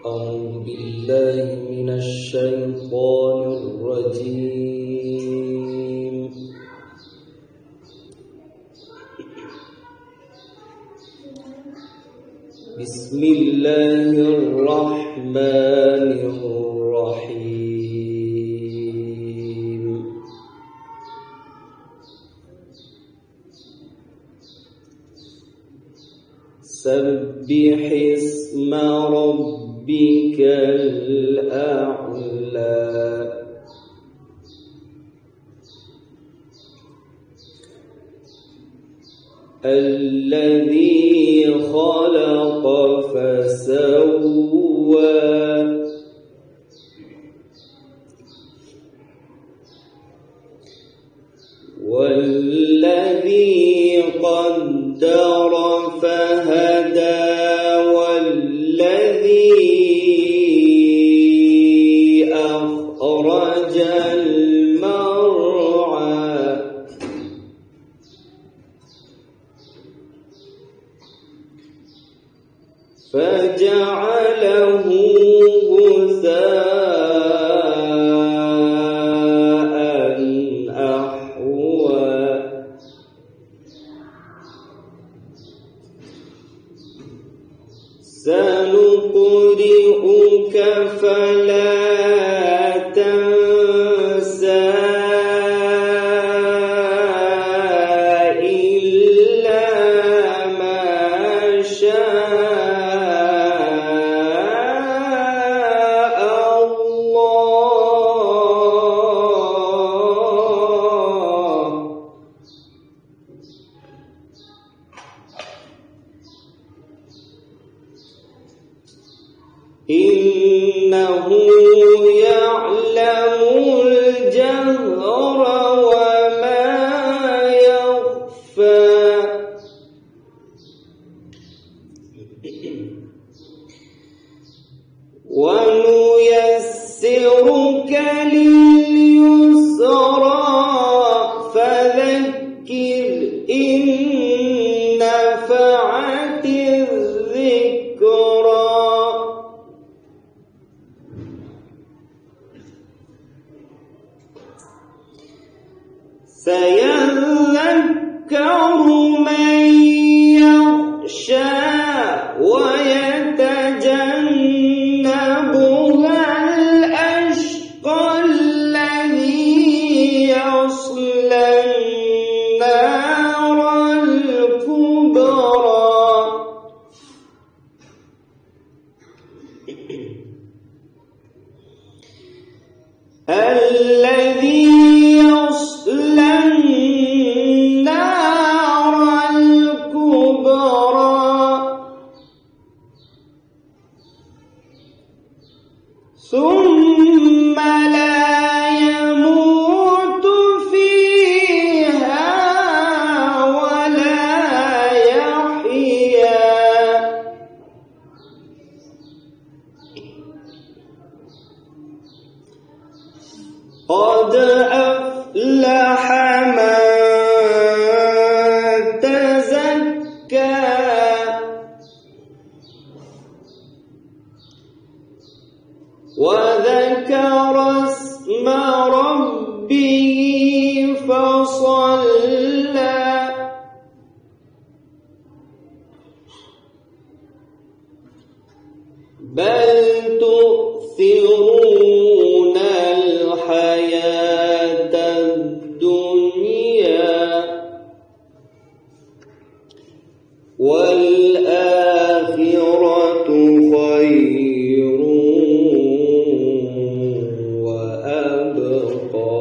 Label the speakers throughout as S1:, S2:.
S1: أعوذ بالله من الشيطان الرجيم. بسم الله الرحمن الرحيم. سبح اسم ربك الأعلى. الذي خلق فسوى والذي قدر فهدى والذي أخرج المرعى فجعله غثاء أحوى. سنقرئك فلا تنسى إلا ما شاء الله. إنه يعلم الجهر وما يخفى. ونيسرك لليسرى فذكر إن نفعت الذكرى. سيذكر من يخشى ويتجنبها الأشقى الذي يصلى النار الكبرى. الذي يصلى النار الكبرى ثم لا يموت فيها ولا يحيا. قد أفلح من تزكى وذكر اسم ربه فصلى. بل تؤثرون الحياة الدنيا والآخرة خير وأبقى.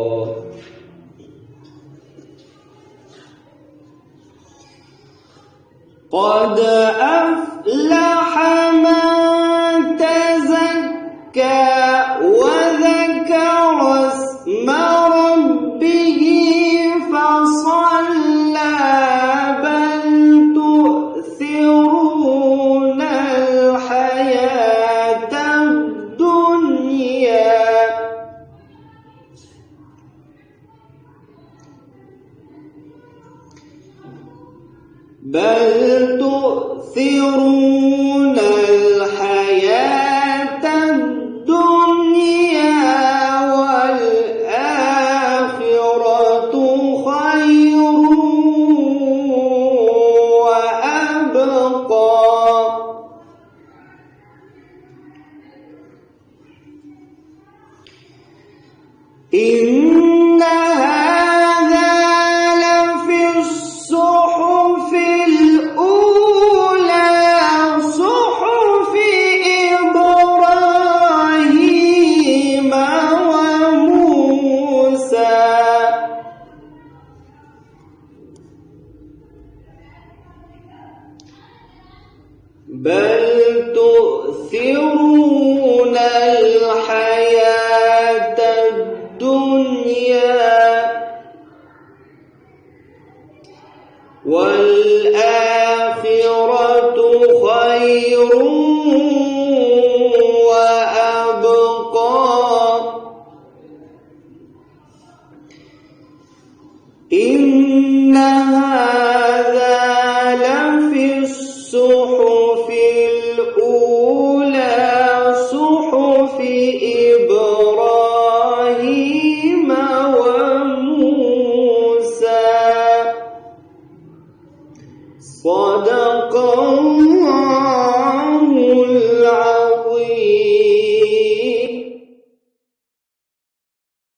S1: قد أفلح من تزكى وذكر اسم ربه فصلى. بل تؤثرون الحياة الدنيا بل تؤثرون الحياة بل تؤثرون الحياة الدنيا والآخرة خير وأبقى إن هذا لفي الصحف الأولى صحف إبراهيم وموسى صدق الله